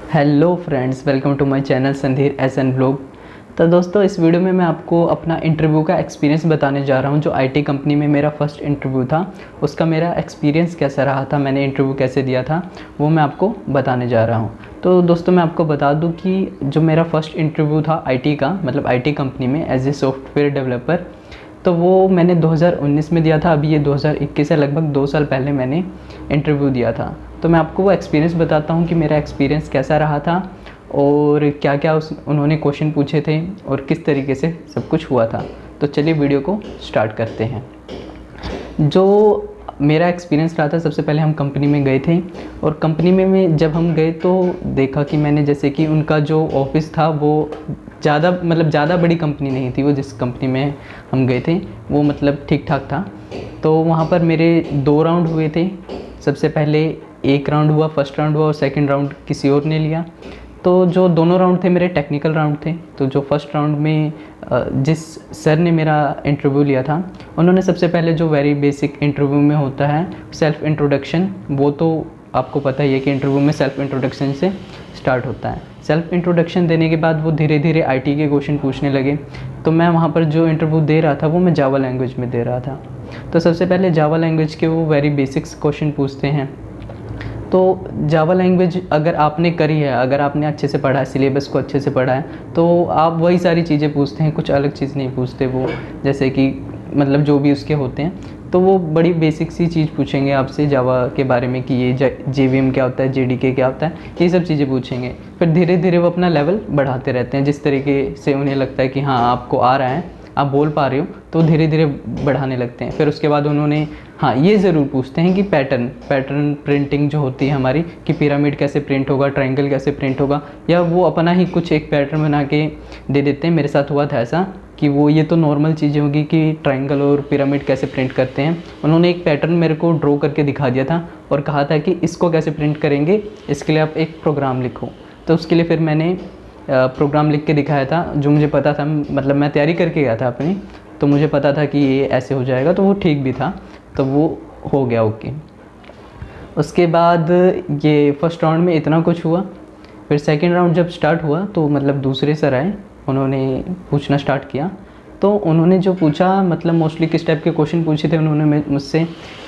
Hello friends, welcome to my channel Sandhir SN blog. तो दोस्तों, इस वीडियो में मैं आपको अपना इंटरव्यू का एक्सपीरियंस बताने जा रहा हूं। जो आईटी कंपनी में मेरा फर्स्ट इंटरव्यू था, उसका मेरा एक्सपीरियंस कैसा रहा था, मैंने इंटरव्यू कैसे दिया था, वो मैं आपको बताने जा रहा हूं। तो दोस्तों, मैं आपको बता दूं कि जो मेरा फर्स्ट इंटरव्यू था आईटी का, मतलब आईटी कंपनी में एज ए सॉफ्टवेयर डेवलपर, तो वो मैंने 2019 में दिया था। अभी ये 2021 से लगभग 2 साल पहले मैंने इंटरव्यू दिया था। तो मैं आपको वो एक्सपीरियंस बताता हूँ कि मेरा एक्सपीरियंस कैसा रहा था और क्या क्या उन्होंने क्वेश्चन पूछे थे और किस तरीके से सब कुछ हुआ था। तो चलिए वीडियो को स्टार्ट करते हैं। जो मेरा एक्सपीरियंस रहा था, सबसे पहले हम कंपनी में गए थे और कंपनी में जब हम गए तो देखा कि मैंने, जैसे कि उनका जो ऑफिस था वो ज़्यादा बड़ी कंपनी नहीं थी। वो जिस कंपनी में हम गए थे वो मतलब ठीक ठाक था। तो वहाँ पर मेरे 2 राउंड हुए थे। सबसे पहले एक राउंड हुआ, फर्स्ट राउंड हुआ, और सेकंड राउंड किसी और ने लिया। तो जो दोनों राउंड थे मेरे टेक्निकल राउंड थे। तो जो फर्स्ट राउंड में जिस सर ने मेरा इंटरव्यू लिया था, उन्होंने सबसे पहले जो वेरी बेसिक इंटरव्यू में होता है सेल्फ़ इंट्रोडक्शन, वो तो आपको पता ही है कि इंटरव्यू में सेल्फ़ इंट्रोडक्शन से स्टार्ट होता है। सेल्फ़ इंट्रोडक्शन देने के बाद वो धीरे धीरे आईटी के क्वेश्चन पूछने लगे। तो मैं वहाँ पर जो इंटरव्यू दे रहा था वो मैं जावा लैंग्वेज में दे रहा था। तो सबसे पहले जावा लैंग्वेज के वो वेरी बेसिक्स क्वेश्चन पूछते हैं। तो जावा लैंग्वेज अगर आपने करी है, अगर आपने अच्छे से पढ़ा है, सिलेबस को अच्छे से पढ़ा है, तो आप वही सारी चीज़ें पूछते हैं, कुछ अलग चीज़ नहीं पूछते वो। जैसे कि मतलब जो भी उसके होते हैं, तो वो बड़ी बेसिक सी चीज़ पूछेंगे आपसे जावा के बारे में कि ये जेवीएम क्या होता है, जेडीके क्या होता है, ये सब चीज़ें पूछेंगे। फिर धीरे धीरे वो अपना लेवल बढ़ाते रहते हैं। जिस तरीके से उन्हें लगता है कि हाँ आपको आ रहा है, आप बोल पा रहे हो, तो धीरे धीरे बढ़ाने लगते हैं। फिर उसके बाद उन्होंने ये ज़रूर पूछते हैं कि पैटर्न प्रिंटिंग जो होती है हमारी, कि पिरामिड कैसे प्रिंट होगा, ट्रायंगल कैसे प्रिंट होगा, या वो अपना ही कुछ एक पैटर्न बना के दे देते हैं। मेरे साथ हुआ था ऐसा कि वो ये तो नॉर्मल चीज़ें होगी कि ट्रायंगल और पिरामिड कैसे प्रिंट करते हैं। उन्होंने एक पैटर्न मेरे को ड्रॉ करके दिखा दिया था और कहा था कि इसको कैसे प्रिंट करेंगे, इसके लिए आप एक प्रोग्राम लिखो। तो उसके लिए फिर मैंने प्रोग्राम लिख के दिखाया था, जो मुझे पता था, मतलब मैं तैयारी करके गया था अपनी, तो मुझे पता था कि ये ऐसे हो जाएगा। तो वो ठीक भी था, तो वो हो गया ओके। उसके बाद ये फर्स्ट राउंड में इतना कुछ हुआ। फिर सेकंड राउंड जब स्टार्ट हुआ तो मतलब दूसरे सर आए, उन्होंने पूछना स्टार्ट किया। तो उन्होंने जो पूछा, मतलब मोस्टली किस टाइप के क्वेश्चन पूछे थे उन्होंने मुझसे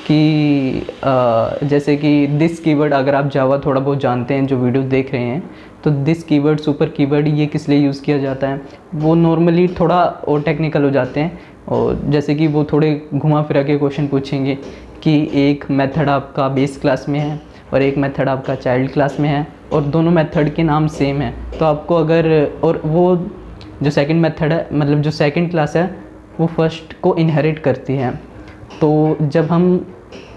कि जैसे कि दिस कीवर्ड, अगर आप जावा थोड़ा बहुत जानते हैं, जो वीडियोस देख रहे हैं, तो दिस कीवर्ड, सुपर कीवर्ड, ये किस लिए यूज़ किया जाता है। वो नॉर्मली थोड़ा और टेक्निकल हो जाते हैं। और जैसे कि वो थोड़े घुमा फिरा के क्वेश्चन पूछेंगे कि एक मेथड आपका बेस क्लास में है और एक मेथड आपका चाइल्ड क्लास में है और दोनों मेथड के नाम सेम है। तो आपको अगर, और वो जो सेकंड मेथड है, मतलब जो सेकंड क्लास है, वो फर्स्ट को इनहेरिट करती है। तो जब हम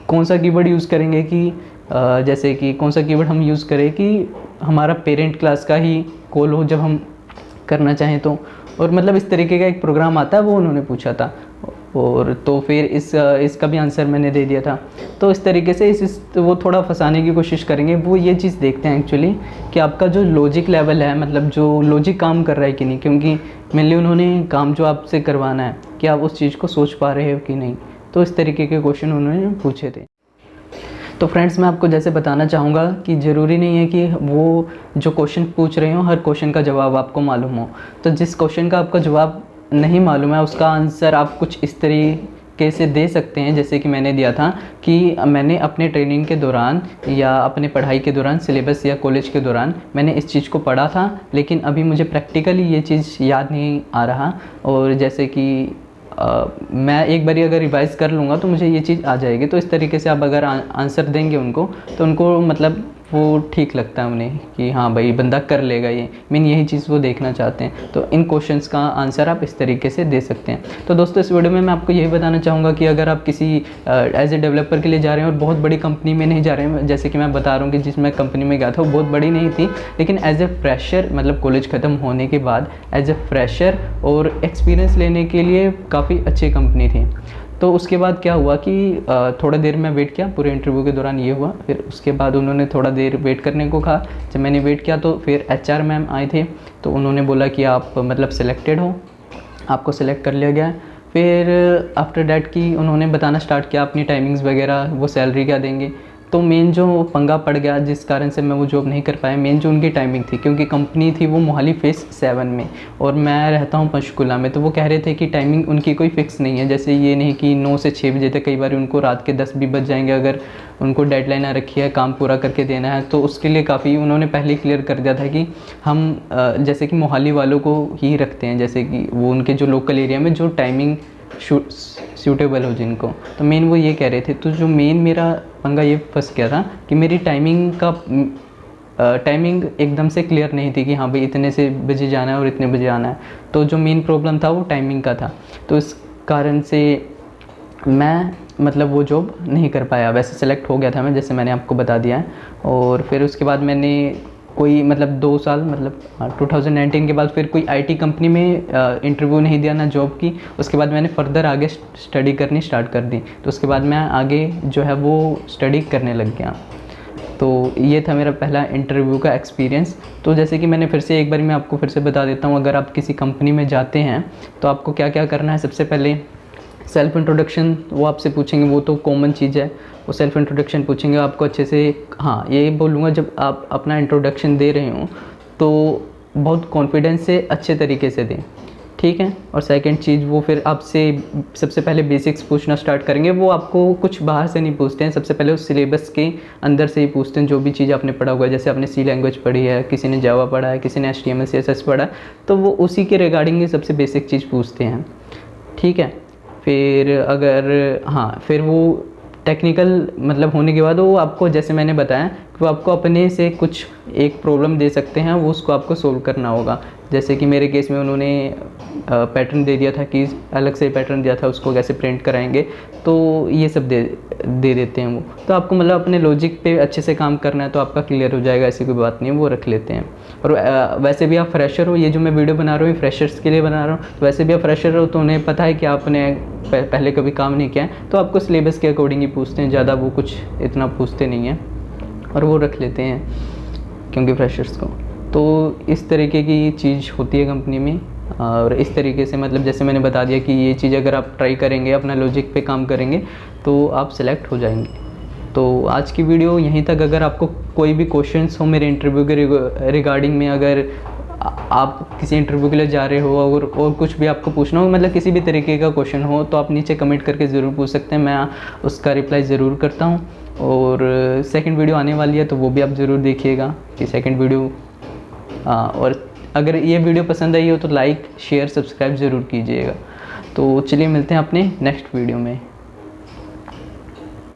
कौन सा कीवर्ड यूज़ करेंगे कि जैसे कि कौन सा कीवर्ड हम यूज़ करें कि हमारा पेरेंट क्लास का ही कॉल हो जब हम करना चाहें तो, और मतलब इस तरीके का एक प्रोग्राम आता है, वो उन्होंने पूछा था। और तो फिर इसका भी आंसर मैंने दे दिया था। तो इस तरीके से वो थोड़ा फंसाने की कोशिश करेंगे। वो ये चीज़ देखते हैं एक्चुअली कि आपका जो लॉजिक लेवल है, मतलब जो लॉजिक काम कर रहा है कि नहीं, क्योंकि मेनली उन्होंने काम जो आपसे करवाना है कि आप उस चीज़ को सोच पा रहे हो कि नहीं। तो इस तरीके के क्वेश्चन उन्होंने पूछे थे। तो फ्रेंड्स, मैं आपको जैसे बताना चाहूँगा कि ज़रूरी नहीं है कि वो जो क्वेश्चन पूछ रहे हो हर क्वेश्चन का जवाब आपको मालूम हो। तो जिस क्वेश्चन का आपको जवाब नहीं मालूम है, उसका आंसर आप कुछ इस तरीके से दे सकते हैं, जैसे कि मैंने दिया था कि मैंने अपने ट्रेनिंग के दौरान या अपने पढ़ाई के दौरान, सिलेबस या कॉलेज के दौरान मैंने इस चीज़ को पढ़ा था, लेकिन अभी मुझे प्रैक्टिकली ये चीज़ याद नहीं आ रहा। और जैसे कि मैं एक बारी अगर रिवाइज़ कर लूँगा तो मुझे ये चीज़ आ जाएगी। तो इस तरीके से आप अगर आंसर देंगे उनको, तो उनको मतलब वो ठीक लगता है उन्हें कि हाँ भाई बंदा कर लेगा ये, मीन यही चीज़ वो देखना चाहते हैं। तो इन क्वेश्चंस का आंसर आप इस तरीके से दे सकते हैं। तो दोस्तों, इस वीडियो में मैं आपको यही बताना चाहूँगा कि अगर आप किसी एज ए डेवलपर के लिए जा रहे हैं और बहुत बड़ी कंपनी में नहीं जा रहे हैं, जैसे कि मैं बता रहा हूँ कि जिसमें कंपनी में गया था वो बहुत बड़ी नहीं थी, लेकिन एज ए फ्रेशर, मतलब कॉलेज ख़त्म होने के बाद एज ए फ्रेशर और एक्सपीरियंस लेने के लिए काफ़ी अच्छी कंपनी थी। तो उसके बाद क्या हुआ कि थोड़ा देर मैं वेट किया, पूरे इंटरव्यू के दौरान ये हुआ। फिर उसके बाद उन्होंने थोड़ा देर वेट करने को कहा। जब मैंने वेट किया तो फिर एचआर मैम आए थे, तो उन्होंने बोला कि आप मतलब सिलेक्टेड हो, आपको सिलेक्ट कर लिया गया है। फिर आफ्टर डैट की उन्होंने बताना स्टार्ट किया अपनी टाइमिंग्स वगैरह, वो सैलरी क्या देंगे। तो मेन जो पंगा पड़ गया जिस कारण से मैं वो जॉब नहीं कर पाया, मेन जो उनकी टाइमिंग थी, क्योंकि कंपनी थी वो मोहाली फेस 7 में और मैं रहता हूँ पंचकुला में। तो वो कह रहे थे कि टाइमिंग उनकी कोई फ़िक्स नहीं है, जैसे ये नहीं कि 9 से 6 बजे तक, कई बार उनको रात के 10 भी बज जाएंगे। अगर उनको डेडलाइन आ रखी है, काम पूरा करके देना है, तो उसके लिए काफ़ी उन्होंने पहले क्लियर कर दिया था कि हम जैसे कि मोहाली वालों को ही रखते हैं, जैसे कि वो उनके जो लोकल एरिया में जो टाइमिंग सूटेबल हो जिनको। तो मेन वो ये कह रहे थे। तो जो मेन मेरा पंगा ये फंस गया था कि मेरी टाइमिंग एकदम से क्लियर नहीं थी कि हाँ भाई इतने से बजे जाना है और इतने बजे आना है। तो जो मेन प्रॉब्लम था वो टाइमिंग का था। तो इस कारण से मैं मतलब वो जॉब नहीं कर पाया। वैसे सेलेक्ट हो गया था मैं, जैसे मैंने आपको बता दिया है। और फिर उसके बाद मैंने कोई मतलब 2 साल मतलब 2019 के बाद फिर कोई आईटी कंपनी में इंटरव्यू नहीं दिया ना जॉब की। उसके बाद मैंने फर्दर आगे स्टडी करनी स्टार्ट कर दी। तो उसके बाद मैं आगे जो है वो स्टडी करने लग गया। तो ये था मेरा पहला इंटरव्यू का एक्सपीरियंस। तो जैसे कि मैंने फिर से एक बार मैं आपको फिर से बता देता हूँ, अगर आप किसी कंपनी में जाते हैं तो आपको क्या क्या करना है। सबसे पहले सेल्फ़ इंट्रोडक्शन वो आपसे पूछेंगे, वो तो कॉमन चीज़ है। वो सेल्फ़ इंट्रोडक्शन पूछेंगे आपको अच्छे से। हाँ, ये बोलूँगा जब आप अपना इंट्रोडक्शन दे रहे हो तो बहुत कॉन्फिडेंस से अच्छे तरीके से दें, ठीक है। और सेकंड चीज़, वो फिर आपसे सबसे पहले बेसिक्स पूछना स्टार्ट करेंगे। वो आपको कुछ बाहर से नहीं पूछते हैं, सबसे पहले उस सिलेबस के अंदर से ही पूछते हैं, जो भी चीज़ आपने पढ़ा हुआ है। जैसे आपने सी लैंग्वेज पढ़ी है, किसी ने जावा पढ़ा है, किसी ने HTML CSS पढ़ा है, तो वो उसी के रिगार्डिंग ही सबसे बेसिक चीज़ पूछते हैं, ठीक है। फिर अगर हाँ, फिर वो टेक्निकल मतलब होने के बाद वो आपको, जैसे मैंने बताया, कि वो आपको अपने से कुछ एक प्रॉब्लम दे सकते हैं, वो उसको आपको सोल्व करना होगा। जैसे कि मेरे केस में उन्होंने पैटर्न दे दिया था कि अलग से पैटर्न दिया था, उसको कैसे प्रिंट कराएंगे, तो ये सब दे देते हैं वो। तो आपको मतलब अपने लॉजिक पे अच्छे से काम करना है तो आपका क्लियर हो जाएगा, ऐसी कोई बात नहीं है, वो रख लेते हैं। और वैसे भी आप फ्रेशर हो, ये जो मैं वीडियो बना रहा हूँ फ्रेशर्स के लिए बना रहा हूँ, तो वैसे भी आप फ्रेशर हो तो उन्हें पता है कि आपने पहले कभी काम नहीं किया है, तो आपको सिलेबस के अकॉर्डिंग ही पूछते हैं, ज़्यादा वो कुछ इतना पूछते नहीं हैं और वो रख लेते हैं क्योंकि फ्रेशर्स को। तो इस तरीके की चीज़ होती है कंपनी में। और इस तरीके से मतलब जैसे मैंने बता दिया कि ये चीज़ अगर आप ट्राई करेंगे, अपना लॉजिक पे काम करेंगे, तो आप सेलेक्ट हो जाएंगे। तो आज की वीडियो यहीं तक। अगर आपको कोई भी क्वेश्चंस हो मेरे इंटरव्यू के रिगार्डिंग में, अगर आप किसी इंटरव्यू के लिए जा रहे हो और कुछ भी आपको पूछना हो, मतलब किसी भी तरीके का क्वेश्चन हो, तो आप नीचे कमेंट करके ज़रूर पूछ सकते हैं, मैं उसका रिप्लाई ज़रूर करता हूँ। और सेकंड वीडियो आने वाली है तो वो भी आप ज़रूर देखिएगा कि सेकंड वीडियो। और अगर ये वीडियो पसंद आई हो तो लाइक शेयर सब्सक्राइब ज़रूर कीजिएगा। तो चलिए मिलते हैं अपने नेक्स्ट वीडियो में।